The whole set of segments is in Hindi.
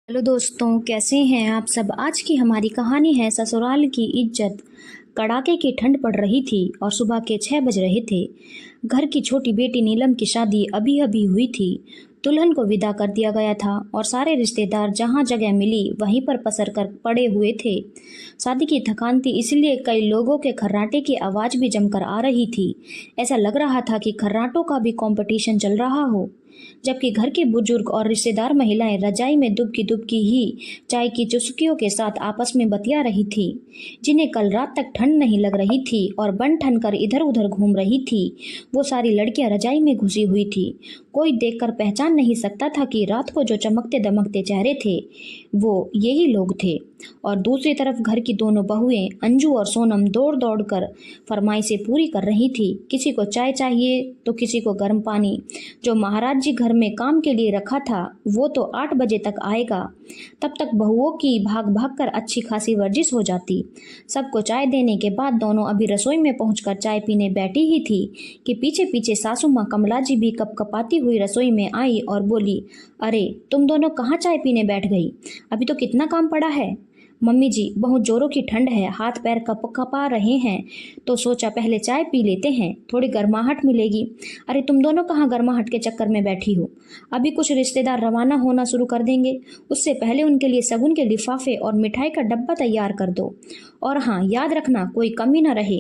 हेलो दोस्तों, कैसे हैं आप सब। आज की हमारी कहानी है ससुराल की इज्जत। कड़ाके की ठंड पड़ रही थी और सुबह के 6 बज रहे थे। घर की छोटी बेटी नीलम की शादी अभी अभी हुई थी। दुल्हन को विदा कर दिया गया था और सारे रिश्तेदार जहां जगह मिली वहीं पर पसर कर पड़े हुए थे। शादी की थकान थी, इसलिए कई लोगों के खर्राटे की आवाज़ भी जमकर आ रही थी। ऐसा लग रहा था कि खर्राटों का भी कंपटीशन चल रहा हो। जबकि घर के बुजुर्ग और रिश्तेदार महिलाएं रजाई में दुबकी दुबकी ही चाय की चुस्कियों के साथ आपस में बतिया रही थी, जिन्हें कल रात तक ठंड नहीं लग रही थी और बन ठन कर इधर उधर घूम रही थी। वो सारी लड़कियां रजाई में घुसी हुई थी। कोई देखकर पहचान नहीं सकता था कि रात को जो चमकते दमकते चेहरे थे वो यही लोग थे। और दूसरी तरफ घर की दोनों बहुएं अंजू और सोनम दौड़ दौड़ कर फरमाइशें पूरी कर रही थी। किसी को चाय चाहिए तो किसी को गर्म पानी। जो महाराज जी घर में काम के लिए रखा था वो तो 8 बजे तक आएगा। तब तक बहुओं की भाग भाग कर अच्छी खासी वर्जिश हो जाती। सबको चाय देने के बाद दोनों अभी रसोई में पहुंचकर चाय पीने बैठी ही थी कि पीछे पीछे सासू माँ कमला जी भी कपकपाती हुई रसोई में आई और बोली, अरे तुम दोनों कहाँ चाय पीने बैठ गई? अभी तो कितना काम पड़ा है। मम्मी जी, बहुत जोरों की ठंड है, हाथ पैर कप कपा रहे हैं, तो सोचा पहले चाय पी लेते हैं, थोड़ी गर्माहट मिलेगी। अरे तुम दोनों कहाँ गर्माहट के चक्कर में बैठी हो? अभी कुछ रिश्तेदार रवाना होना शुरू कर देंगे, उससे पहले उनके लिए सगुन के लिफाफे और मिठाई का डब्बा तैयार कर दो। और हाँ, याद रखना कोई कमी ना रहे।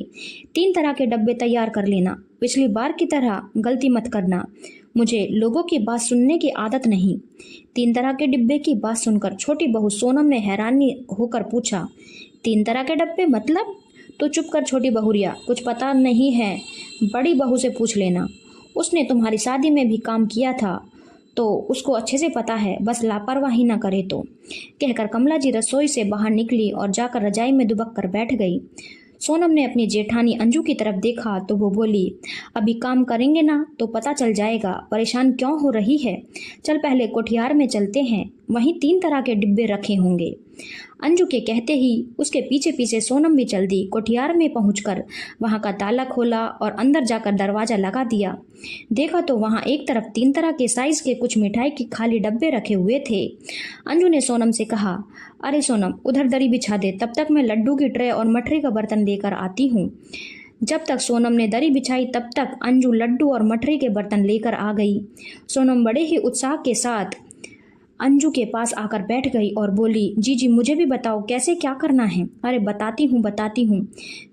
3 तरह के डब्बे तैयार कर लेना, पिछली बार की तरह गलती मत करना। मुझे लोगों की बात सुनने की आदत नहीं। 3 तरह के डिब्बे की बात सुनकर छोटी बहू सोनम ने हैरानी होकर पूछा, 3 तरह के डब्बे मतलब? तो चुप कर छोटी बहुरिया, कुछ पता नहीं है बड़ी बहू से पूछ लेना। उसने तुम्हारी शादी में भी काम किया था तो उसको अच्छे से पता है, बस लापरवाही ना करे तो। कहकर कमला जी रसोई से बाहर निकली और जाकर रजाई में दुबक कर बैठ गई। सोनम ने अपनी जेठानी अंजू की तरफ देखा तो वो बोली, अभी काम करेंगे ना तो पता चल जाएगा परेशान क्यों हो रही है। चल पहले कोठियार में चलते हैं, वहीं 3 तरह के डिब्बे रखे होंगे। अंजू के कहते ही उसके पीछे पीछे सोनम भी चल दी। कोठियार में पहुंचकर वहां का ताला खोला और अंदर जाकर दरवाजा लगा दिया। देखा तो वहां एक तरफ 3 तरह के साइज के कुछ मिठाई के खाली डब्बे रखे हुए थे। अंजू ने सोनम से कहा, अरे सोनम, उधर दरी बिछा दे, तब तक मैं लड्डू की ट्रे और मठरी का बर्तन लेकर आती हूँ। जब तक सोनम ने दरी बिछाई तब तक अंजू लड्डू और मठरी के बर्तन लेकर आ गई। सोनम बड़े ही उत्साह के साथ अंजू के पास आकर बैठ गई और बोली, जी जी मुझे भी बताओ कैसे क्या करना है। अरे बताती हूँ,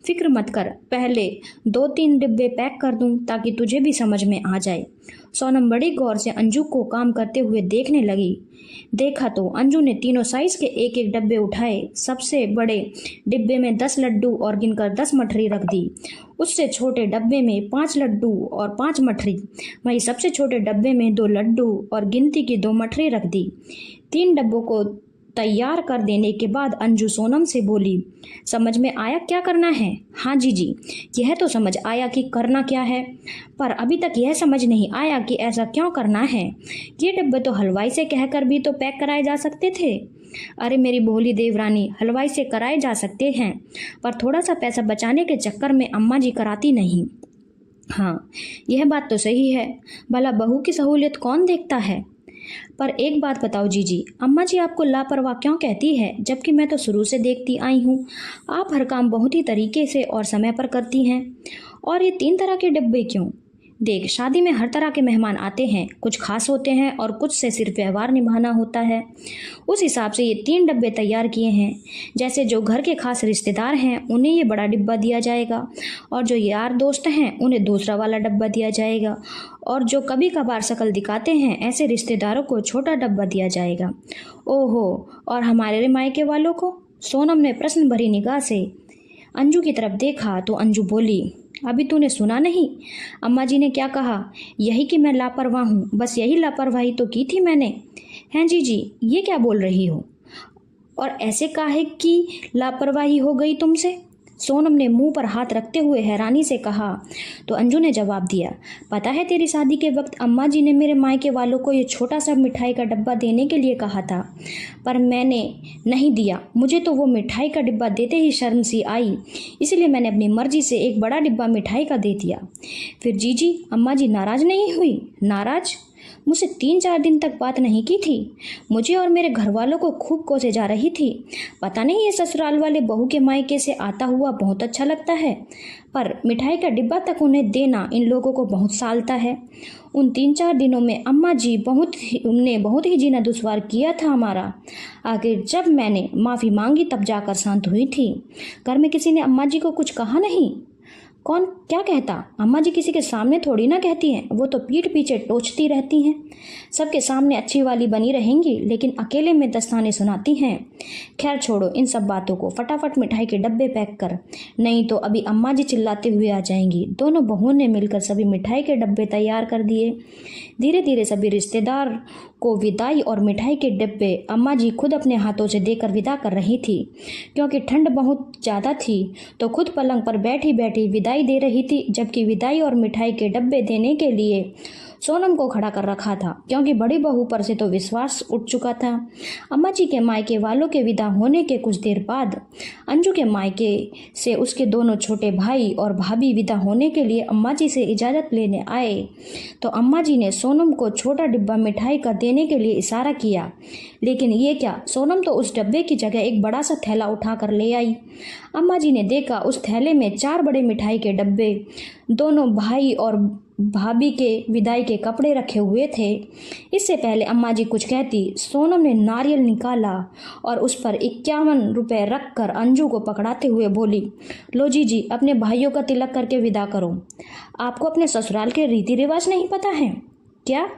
फिक्र मत कर, पहले 2-3 डिब्बे पैक कर दूं ताकि तुझे भी समझ में आ जाए। सोनम बड़ी गौर से अंजू को काम करते हुए देखने लगी। देखा तो अंजू ने तीनों साइज के एक एक डब्बे उठाए। सबसे बड़े डिब्बे में 10 लड्डू और गिनकर 10 मठरी रख दी। उससे छोटे डब्बे में 5 लड्डू और 5 मठरी, वहीं सबसे छोटे डब्बे में 2 लड्डू और गिनती की 2 मठरी रख दी। 3 डब्बों को तैयार कर देने के बाद अंजू सोनम से बोली, समझ में आया क्या करना है? हाँ जी जी, यह तो समझ आया कि करना क्या है, पर अभी तक यह समझ नहीं आया कि ऐसा क्यों करना है। ये डब्बे तो हलवाई से कहकर भी तो पैक कराए जा सकते थे। अरे मेरी भोली देवरानी, हलवाई से कराए जा सकते हैं, पर थोड़ा सा पैसा बचाने के चक्कर में अम्मा जी कराती नहीं। हाँ, यह बात तो सही है, भला बहू की सहूलियत कौन देखता है। पर एक बात बताओ जीजी, अम्मा जी आपको लापरवाह क्यों कहती है, जबकि मैं तो शुरू से देखती आई हूँ आप हर काम बहुत ही तरीके से और समय पर करती हैं। और ये 3 तरह के डिब्बे क्यों? देख, शादी में हर तरह के मेहमान आते हैं, कुछ खास होते हैं और कुछ से सिर्फ व्यवहार निभाना होता है। उस हिसाब से ये 3 डब्बे तैयार किए हैं। जैसे जो घर के खास रिश्तेदार हैं उन्हें ये बड़ा डिब्बा दिया जाएगा, और जो यार दोस्त हैं उन्हें दूसरा वाला डब्बा दिया जाएगा, और जो कभी कभार शक्ल दिखाते हैं ऐसे रिश्तेदारों को छोटा डब्बा दिया जाएगा। ओहो, और हमारे मायके वालों को? सोनम ने प्रश्न भरी निगाह से अंजू की तरफ देखा तो अंजू बोली, अभी तूने सुना नहीं अम्मा जी ने क्या कहा? यही कि मैं लापरवाह हूँ, बस यही लापरवाही तो की थी मैंने। हैं जी जी, ये क्या बोल रही हो? और ऐसे काहे की लापरवाही हो गई तुमसे? सोनम ने मुंह पर हाथ रखते हुए हैरानी से कहा। तो अंजू ने जवाब दिया, पता है तेरी शादी के वक्त अम्मा जी ने मेरे मायके वालों को ये छोटा सा मिठाई का डब्बा देने के लिए कहा था, पर मैंने नहीं दिया। मुझे तो वो मिठाई का डिब्बा देते ही शर्म सी आई, इसलिए मैंने अपनी मर्जी से एक बड़ा डिब्बा मिठाई का दे दिया। फिर जीजी, अम्मा जी नाराज नहीं हुई? नाराज? मुझसे 3-4 दिन तक बात नहीं की थी। मुझे और मेरे घर वालों को खूब कोसे जा रही थी। पता नहीं ये ससुराल वाले बहू के मायके से आता हुआ बहुत अच्छा लगता है, पर मिठाई का डिब्बा तक उन्हें देना इन लोगों को बहुत सालता है। उन 3-4 दिनों में अम्मा जी ने बहुत ही जीना दुश्वार किया था हमारा। आखिर जब मैंने माफ़ी मांगी तब जाकर शांत हुई थी। घर में किसी ने अम्मा जी को कुछ कहा नहीं। कौन क्या कहता, अम्मा जी किसी के सामने थोड़ी ना कहती हैं, वो तो पीठ पीछे टोचती रहती हैं। सबके सामने अच्छी वाली बनी रहेंगी, लेकिन अकेले में दस्ताने सुनाती हैं। खैर छोड़ो इन सब बातों को, फटाफट मिठाई के डब्बे पैक कर, नहीं तो अभी अम्मा जी चिल्लाते हुए आ जाएंगी। दोनों बहुओं ने मिलकर सभी मिठाई के डब्बे तैयार कर दिए। धीरे धीरे सभी रिश्तेदार को विदाई और मिठाई के डब्बे अम्मा जी खुद अपने हाथों से देकर विदा कर रही थी। क्योंकि ठंड बहुत ज़्यादा थी तो खुद पलंग पर बैठी बैठी विदाई दे रही थी, जबकि विदाई और मिठाई के डब्बे देने के लिए सोनम को खड़ा कर रखा था, क्योंकि बड़ी बहू पर से तो विश्वास उठ चुका था। अम्मा जी के मायके वालों के विदा होने के कुछ देर बाद अंजू के मायके से उसके दोनों छोटे भाई और भाभी विदा होने के लिए अम्मा जी से इजाज़त लेने आए तो अम्मा जी ने सोनम को छोटा डिब्बा मिठाई का देने के लिए इशारा किया, लेकिन ये क्या, सोनम तो उस डब्बे की जगह एक बड़ा सा थैला उठा कर ले आई। अम्मा जी ने देखा उस थैले में 4 बड़े मिठाई के डब्बे, दोनों भाई और भाभी के विदाई के कपड़े रखे हुए थे। इससे पहले अम्मा जी कुछ कहती, सोनम ने नारियल निकाला और उस पर 51 रुपये रख कर अंजू को पकड़ाते हुए बोली, लो जी अपने भाइयों का तिलक करके विदा करो। आपको अपने ससुराल के रीति रिवाज नहीं पता है क्या?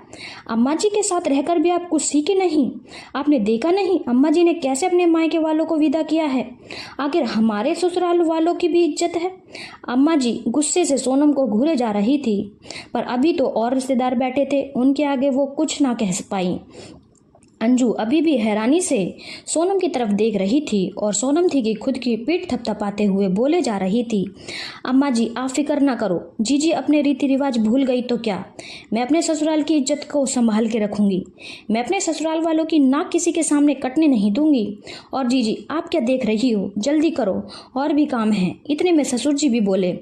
अम्मा जी के साथ रहकर भी आप कुछ सीखे नहीं? आपने देखा नहीं अम्मा जी ने कैसे अपने मायके वालों को विदा किया है? आखिर हमारे ससुराल वालों की भी इज्जत है। अम्मा जी गुस्से से सोनम को घूरे जा रही थी, पर अभी तो और रिश्तेदार बैठे थे, उनके आगे वो कुछ ना कह पाई। अंजू अभी भी हैरानी से सोनम की तरफ देख रही थी और सोनम थी कि खुद की पीठ थपथपाते हुए बोले जा रही थी, अम्मा जी आप फिक्र ना करो, जीजी अपने रीति रिवाज भूल गई तो क्या, मैं अपने ससुराल की इज्जत को संभाल के रखूंगी। मैं अपने ससुराल वालों की नाक किसी के सामने कटने नहीं दूंगी। और जीजी आप क्या देख रही हो, जल्दी करो और भी काम है। इतने में ससुर जी भी बोले,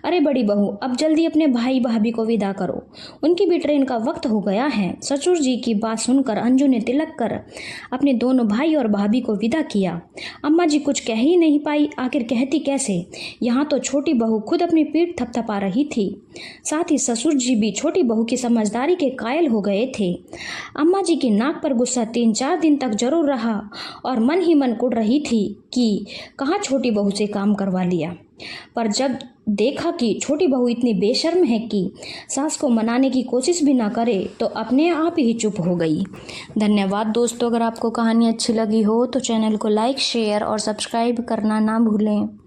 अरे बड़ी बहू अब जल्दी अपने भाई भाभी को विदा करो, उनकी भी ट्रेन का वक्त हो गया है। ससुर जी की बात सुनकर अंजू ने तिलक कर अपने दोनों भाई और भाभी को विदा किया। अम्मा जी कुछ कह ही नहीं पाई, आखिर कहती कैसे, यहाँ तो छोटी बहू खुद अपनी पीठ थपथपा रही थी। साथ ही ससुर जी भी छोटी बहू की समझदारी के कायल हो गए थे। अम्मा जी की नाक पर गुस्सा 3-4 दिन तक जरूर रहा और मन ही मन कुड़ रही थी कि कहाँ छोटी बहू से काम करवा लिया, पर जब देखा कि छोटी बहू इतनी बेशर्म है कि सास को मनाने की कोशिश भी ना करे तो अपने आप ही चुप हो गई। धन्यवाद दोस्तों, अगर आपको कहानी अच्छी लगी हो तो चैनल को लाइक, शेयर और सब्सक्राइब करना ना भूलें।